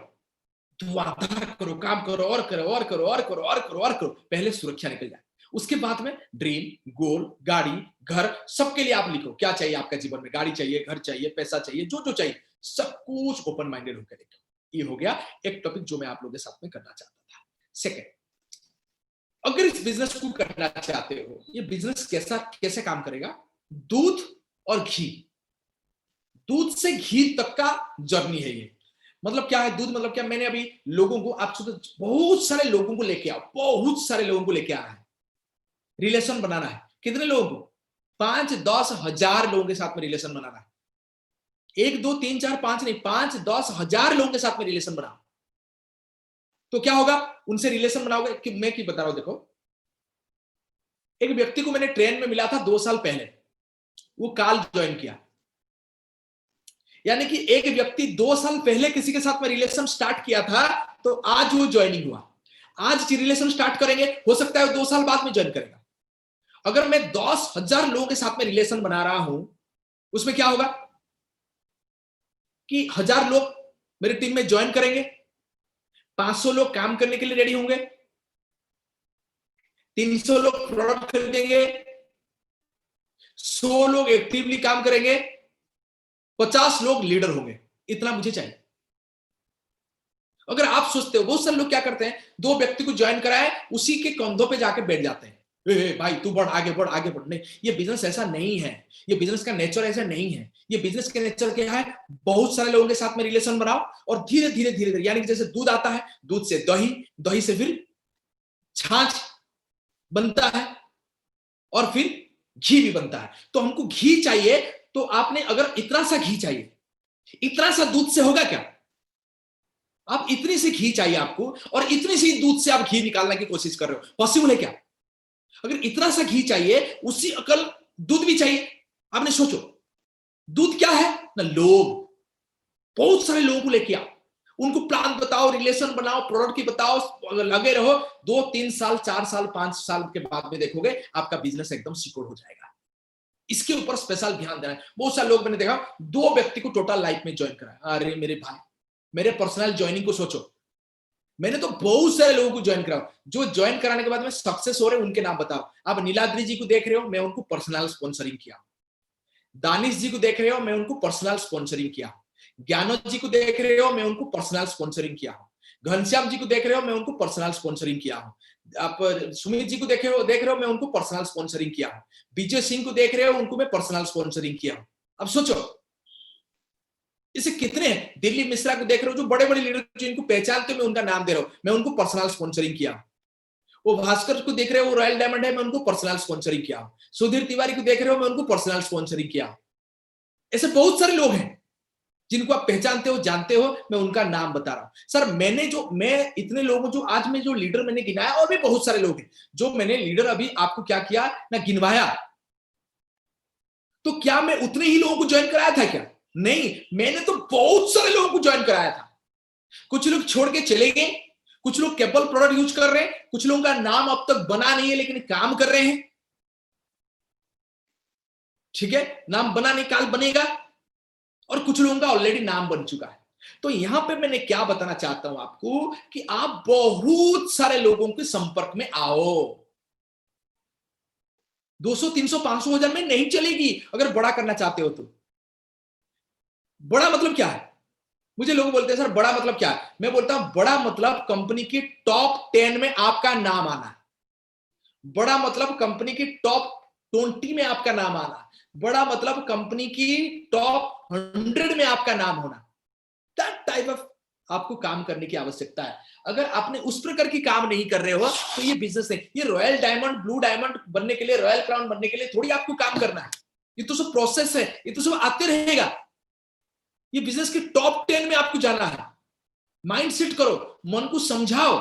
धुआंधार करो, काम करो और करो और करो और करो और करो और करो, पहले सुरक्षा निकल जाए। उसके बाद में ड्रीम, गोल, गाड़ी, घर, सबके लिए आप लिखो क्या चाहिए आपका जीवन में, गाड़ी चाहिए, घर चाहिए, पैसा चाहिए, जो जो चाहिए सब कुछ ओपन माइंडेड होकर लिखो। ये हो गया एक टॉपिक जो मैं आप लोगों के साथ में करना चाहता था। सेकंड, अगर इस बिजनेस को करना चाहते हो, ये बिजनेस कैसा कैसे काम करेगा, दूध और घी, दूध से घी तक का जर्नी है ये। मतलब क्या है दूध, मतलब क्या, मैंने अभी लोगों को, आप बहुत सारे लोगों को लेके आओ, बहुत सारे लोगों को लेके आना है, रिलेशन बनाना है। कितने लोगों को, 5-10 हजार लोगों के साथ में रिलेशन बनाना है। 1-2-3-4-5 नहीं, 5-10 हजार लोगों के साथ में रिलेशन बनाओ। तो क्या होगा, उनसे रिलेशन बनाओगे कि मैं क्या बता रहा हूं, देखो एक व्यक्ति को मैंने ट्रेन में मिला था 2 साल पहले, वो कल ज्वाइन किया। यानी कि एक व्यक्ति 2 साल पहले किसी के साथ में रिलेशन स्टार्ट किया था, तो आज वो ज्वाइनिंग हुआ। आज रिलेशन स्टार्ट करेंगे, हो सकता है 2 साल बाद में ज्वाइन करेगा। अगर मैं 10,000 लोगों के साथ में रिलेशन बना रहा हूं, उसमें क्या होगा कि 1000 लोग मेरी टीम में ज्वाइन करेंगे, 500 लोग काम करने के लिए रेडी होंगे, 300 लोग प्रोडक्ट खरीदेंगे, 100 लोग एक्टिवली काम करेंगे, 50 लोग लीडर होंगे। इतना मुझे चाहिए। अगर आप सोचते हो, बहुत सारे लोग क्या करते हैं, 2 व्यक्ति को ज्वाइन कराए, उसी के कंधों पे जाके बैठ जाते हैं, ए भाई तू बढ़, आगे बढ़, आगे बढ़। नहीं, ये बिजनेस ऐसा नहीं है, ये बिजनेस का नेचर ऐसा नहीं है। ये बिजनेस का नेचर क्या है, बहुत सारे लोगों के साथ में रिलेशन बनाओ और धीरे धीरे धीरे धीरे, यानी कि जैसे दूध आता है, दूध से दही, दही से फिर छाछ बनता है और फिर घी भी बनता है। तो हमको घी चाहिए, तो आपने अगर इतना सा घी चाहिए, इतना सा दूध से होगा क्या, आप इतनी सी घी चाहिए आपको, और इतनी सी दूध से आप घी निकालने की कोशिश कर रहे हो, पॉसिबल है क्या? अगर इतना सा घी चाहिए, उसी अकल दूध भी चाहिए। आपने सोचो दूध क्या है ना, लोग, बहुत सारे लोगों को लेके आओ, उनको प्लान बताओ, रिलेशन बनाओ, प्रोडक्ट की बताओ, लगे रहो। 2-3 साल, 4 साल, 5 साल के बाद में देखोगे आपका बिजनेस एकदम सिक्योर हो जाएगा। इसके ऊपर स्पेशल ध्यान देना है। बहुत सारे लोग मैंने देखा, 2 व्यक्ति को टोटल लाइफ में ज्वाइन करा। अरे मेरे भाई, मेरे पर्सनल ज्वाइनिंग को सोचो, मैंने तो बहुत सारे लोगों को ज्वाइन कराओ, जो ज्वाइन कराने के बाद में सक्सेस हो रहे उनके नाम बताओ। आप नीलाद्री जी को देख रहे हो, मैं उनको पर्सनल स्पॉन्सरिंग किया। दानिश जी को देख रहे हो, मैं उनको पर्सनल स्पॉन्सरिंग किया। ज्ञानो जी को देख रहे हो, मैं उनको पर्सनल स्पॉन्सरिंग किया हूं। घनश्याम जी को देख रहे हो, मैं उनको पर्सनल स्पॉन्सरिंग किया हूं। आप सुमित जी को देख रहे हो, मैं उनको पर्सनल स्पॉन्सरिंग किया हूं। विजय सिंह को देख रहे हो, उनको मैं पर्सनल स्पॉन्सरिंग किया हूं। अब सोचो इसे कितने हैं। दिल्ली मिश्रा को देख रहे हो, जो बड़े बड़े लीडर जो इनको पहचानते हो, मैं उनका नाम दे रहा हूं, मैं उनको पर्सनल स्पॉन्सरिंग किया। वो भास्कर को देख रहे हो, वो रॉयल डायमंड है, मैं उनको पर्सनल स्पॉन्सरिंग किया। सुधीर तिवारी को देख रहे हो, मैं उनको पर्सनल स्पॉन्सरिंग किया। ऐसे बहुत सारे लोग हैं जिनको आप पहचानते हो, जानते हो, मैं उनका नाम बता रहा हूं। सर मैं इतने लोगों, जो आज में जो लीडर मैंने गिनाया, और भी बहुत सारे लोग हैं जो मैंने लीडर अभी आपको क्या किया ना, गिनवाया। तो क्या मैं उतने ही लोगों को ज्वाइन कराया था क्या? नहीं, मैंने तो बहुत सारे लोगों को ज्वाइन कराया था। कुछ लोग छोड़ के चले गए, कुछ लोग केवल प्रोडक्ट यूज कर रहे हैं, कुछ लोगों का नाम अब तक बना नहीं है लेकिन काम कर रहे हैं। ठीक है, नाम बना नहीं, काल बनेगा। और कुछ लोगों का ऑलरेडी नाम बन चुका है। तो यहां पे मैंने क्या बताना चाहता हूं आपको कि आप बहुत सारे लोगों के संपर्क में आओ। 200, 300, 500 हजार में नहीं चलेगी अगर बड़ा करना चाहते हो तो। बड़ा मतलब क्या है? मुझे लोग बोलते हैं सर बड़ा मतलब क्या है? मैं बोलता हूं बड़ा मतलब कंपनी की टॉप 10 में आपका नाम आना है। बड़ा मतलब कंपनी की टॉप 20 में आपका नाम आना, बड़ा मतलब कंपनी की टॉप 100 में आपका नाम होना। दैट टाइप ऑफ आपको काम करने की आवश्यकता है। अगर आपने उस प्रकार की काम नहीं कर रहे हो तो ये बिजनेस है। ये रॉयल डायमंड, ब्लू डायमंड बनने के लिए, रॉयल क्राउन बनने के लिए थोड़ी आपको काम करना है। ये तो सब प्रोसेस है, ये तो सब आते रहेगा। ये बिजनेस के टॉप 10 में आपको जाना है। माइंड सेट करो, मन को समझाओ।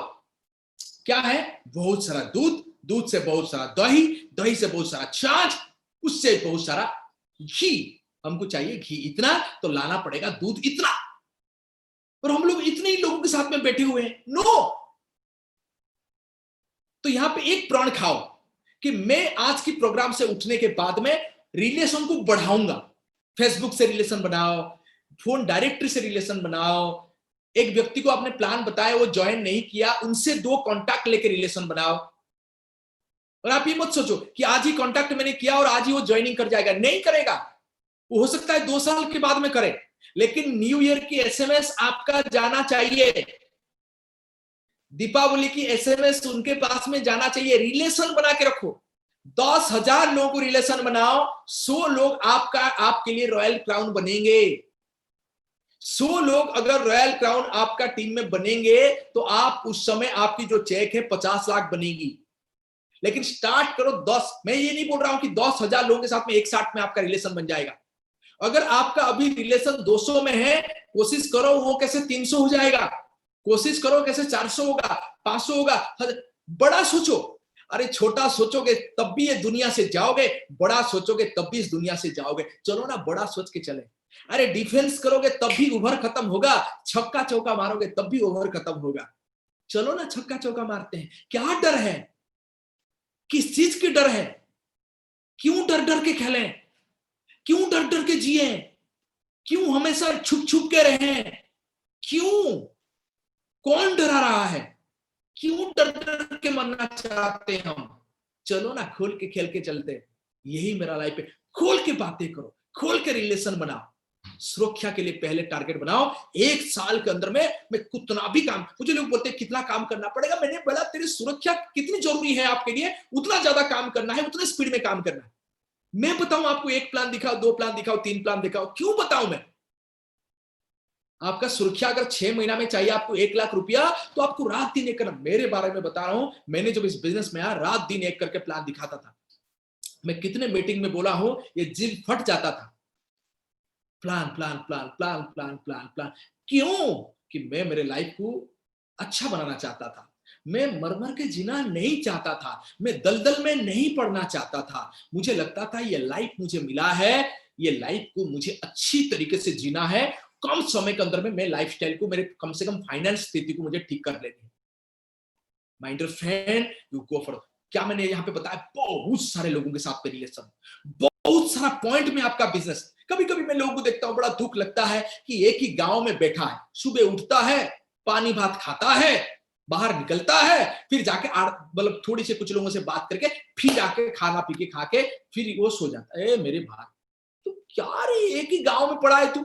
क्या है? बहुत सारा दूध, दूध से बहुत सारा दही, दही से बहुत सारा छाछ, उससे बहुत सारा घी। हमको चाहिए घी इतना, तो लाना पड़ेगा दूध इतना। और हम लोग इतने ही लोगों के साथ में बैठे हुए हैं। नो, तो यहां पे एक प्रण खाओ कि मैं आज की प्रोग्राम से उठने के बाद में रिलेशन को बढ़ाऊंगा। फेसबुक से रिलेशन बनाओ, फोन डायरेक्टरी से रिलेशन बनाओ। एक व्यक्ति को आपने प्लान बताया, वो ज्वाइन नहीं किया, उनसे 2 कॉन्टैक्ट लेके रिलेशन बनाओ। और आप ये मत सोचो कि आज ही कॉन्टैक्ट मैंने किया और आज ही वो ज्वाइनिंग कर जाएगा। नहीं करेगा, वो हो सकता है 2 साल के बाद में करे, लेकिन न्यू ईयर की एसएमएस आपका जाना चाहिए। दीपावली की एसएमएस उनके पास में जाना चाहिए। रिलेशन बना के रखो। 10,000 लोगों को रिलेशन बनाओ, 100 लोग आपके लिए रॉयल क्राउन बनेंगे। 100 लोग अगर रॉयल क्राउन आपका टीम में बनेंगे तो आप उस समय आपकी जो चेक है 50 लाख बनेगी। लेकिन स्टार्ट करो 10। मैं ये नहीं बोल रहा हूं कि 10,000 लोगों के साथ में एक साथ में आपका रिलेशन बन जाएगा। अगर आपका अभी रिलेशन 200 में है, कोशिश करो वो कैसे 300 हो जाएगा। कोशिश करो कैसे 400 होगा, 500 होगा। बड़ा सोचो। अरे छोटा सोचोगे तब भी ये दुनिया से जाओगे, बड़ा सोचोगे तब भी इस दुनिया से जाओगे। चलो ना, बड़ा सोच के चले। अरे डिफेंस करोगे तब भी ओवर खत्म होगा, छक्का चौका मारोगे तब भी ओवर खत्म होगा। चलो ना, छक्का चौका मारते हैं। क्या डर है? किस चीज की डर है? क्यों डर डर के खेलें? क्यों डर डर के जिए? क्यों हमेशा छुप छुप के रहें? क्यों? कौन डरा रहा है? क्यों डर डर के मरना चाहते हैं हम? चलो ना, खोल के खेल के चलते। यही मेरा लाइफ है। खोल के बातें करो, खोल के रिलेशन बनाओ। सुरक्षा के लिए पहले टारगेट बनाओ। 1 साल के अंदर में मैं कितना भी काम, मुझे लोग बोलते हैं कितना काम करना पड़ेगा। मैंने बोला तेरी सुरक्षा कितनी जरूरी है आपके लिए, उतना ज्यादा काम करना है, उतने स्पीड में काम करना है। मैं बताऊं आपको, 1 प्लान दिखाओ, 2 प्लान दिखाओ, 3 प्लान दिखाओ, क्यों बताऊं मैं? आपका सुरक्षा अगर 6 महीना में चाहिए आपको 1 लाख रुपया, तो आपको रात दिन एक करना। मेरे बारे में बता रहा हूं, मैंने जब इस बिजनेस में आया, रात दिन एक करके प्लान दिखाता था। मैं कितने मीटिंग में बोला हूं, ये दिल फट जाता था। Plan plan plan plan plan plan plan. क्यों? कि मैं मेरे लाइफ को अच्छा बनाना चाहता था। मैं मर मर के जीना नहीं चाहता था। मैं दलदल में नहीं पड़ना चाहता था। मुझे लगता था ये लाइफ मुझे मिला है, ये लाइफ को मुझे अच्छी तरीके से जीना है। कम समय के अंदर में मैं लाइफस्टाइल को, मेरे कम से कम फाइनेंस स्थिति को मुझे ठीक कर लेनी है। My dear friend, you go for. क्या मैंने यहाँ पे बताया? बहुत सारे लोगों के साथ रिलेशन, बहुत सारा पॉइंट में आपका बिजनेस। कभी कभी मैं लोगों को देखता हूं, बड़ा दुख लगता है कि एक ही गांव में बैठा है, सुबह उठता है, पानी भात खाता है, बाहर निकलता है, फिर जाके मतलब थोड़ी से कुछ लोगों से बात करके फिर जाके खाना पी के खा के फिर वो सो जाता है। मेरे भाई, तो क्या रे, एक ही गांव में पड़ा है तू,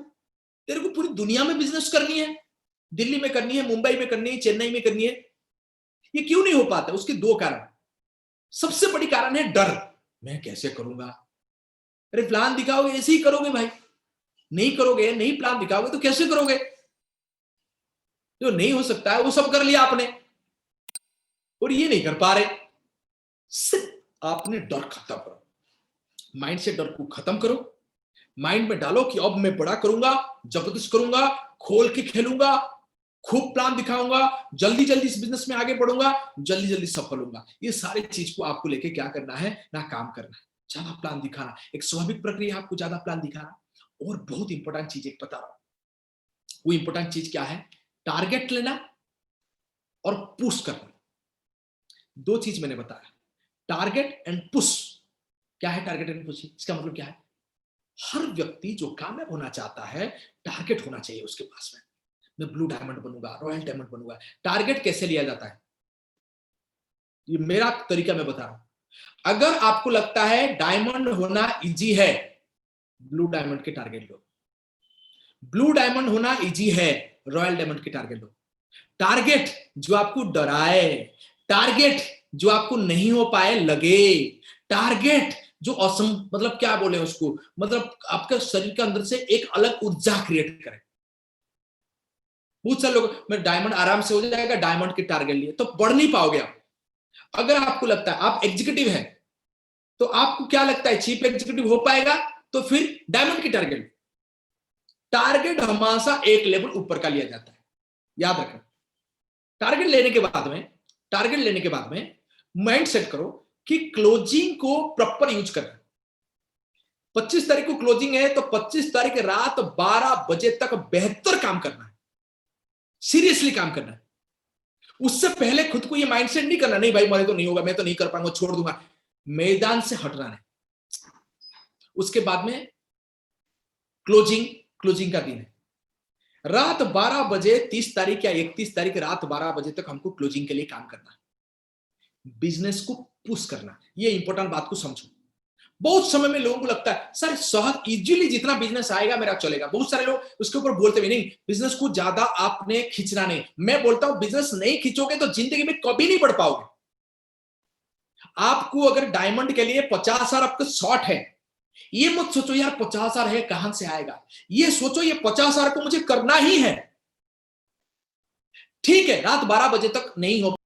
तेरे को पूरी दुनिया में बिजनेस करनी है, दिल्ली में करनी है, मुंबई में करनी है, चेन्नई में करनी है। ये क्यों नहीं हो पाता? उसके 2 कारण। सबसे बड़ी कारण है डर। मैं कैसे करूंगा? अरे प्लान दिखाओगे ऐसे ही करोगे भाई। नहीं करोगे, नहीं प्लान दिखाओगे तो कैसे करोगे? जो नहीं हो सकता है वो सब कर लिया आपने, और ये नहीं कर पा रहे। सिर्फ आपने डर खत्म करो, माइंड से डर को खत्म करो। माइंड में डालो कि अब मैं बड़ा करूंगा, जबरदस्त करूंगा, खोल के खेलूंगा, खूब प्लान दिखाऊंगा, जल्दी जल्दी इस बिजनेस में आगे बढ़ूंगा, जल्दी जल्दी सफल होऊंगा। ये सारी चीज को आपको लेके क्या करना है ना, काम करना है। ज्यादा प्लान दिखाना एक स्वाभाविक प्रक्रिया है, आपको ज्यादा प्लान दिखाना। और बहुत इंपॉर्टेंट चीज एक बता रहा हूं, वो इंपॉर्टेंट चीज क्या है? टारगेट लेना और पुश करना। 2 चीज मैंने बताया, टारगेट एंड पुश। क्या है टारगेट एंड पुश? इसका मतलब क्या है? हर व्यक्ति जो कामयाब होना चाहता है, टारगेट होना चाहिए उसके पास में। मैं ब्लू डायमंड बनूंगा, रॉयल डायमंड बनूंगा। टारगेट कैसे लिया जाता है? ये मेरा तरीका मैं बता रहा हूं। अगर आपको लगता है डायमंड होना इजी है, ब्लू डायमंड के टारगेट लो। ब्लू डायमंड होना इजी है, रॉयल डायमंड के टारगेट लो। टारगेट जो आपको डराए, टारगेट जो आपको नहीं हो पाए लगे, टारगेट जो असम मतलब क्या बोले उसको, मतलब आपके शरीर के अंदर से एक अलग ऊर्जा क्रिएट करे। बहुत सारे लोग मैं डायमंड आराम से हो जाएगा, डायमंड के टारगेट लिए तो बढ़ नहीं पाओगे आप। अगर आपको लगता है आप एग्जीक्यूटिव है तो आपको क्या लगता है चीफ एग्जीक्यूटिव हो पाएगा, तो फिर डायमंड की टारगेट, टारगेट हमेशा एक लेवल ऊपर का लिया जाता है, याद रखना। टारगेट लेने के बाद में माइंड सेट करो कि क्लोजिंग को प्रॉपर यूज करना। 25 तारीख को क्लोजिंग है तो 25 तारीख रात 12 बजे तक बेहतर काम करना है, सीरियसली काम करना है। उससे पहले खुद को ये माइंडसेट नहीं करना, नहीं भाई मेरे तो नहीं होगा, मैं तो नहीं कर पाऊंगा, छोड़ दूंगा। मैदान से हटना है। उसके बाद में क्लोजिंग का दिन है, रात 12 बजे 30 तारीख या 31 तारीख रात 12 बजे तक हमको क्लोजिंग के लिए काम करना है, बिजनेस को पुश करना। ये इंपॉर्टेंट बात को समझो। बहुत समय में लोगों को लगता है सर सहज इजीली जितना बिजनेस आएगा मेरा चलेगा। बहुत सारे लोग उसके ऊपर बोलते भी नहीं, बिजनेस को ज्यादा आपने खींचना नहीं। मैं बोलता हूं बिजनेस नहीं खींचोगे तो जिंदगी में कभी नहीं बढ़ पाओगे। आपको अगर डायमंड के लिए 50,000 आपका शॉर्ट है, ये मत सोचो यार 50,000 है कहां से आएगा, ये सोचो ये 50,000 को मुझे करना ही है। ठीक है रात 12 बजे तक नहीं हो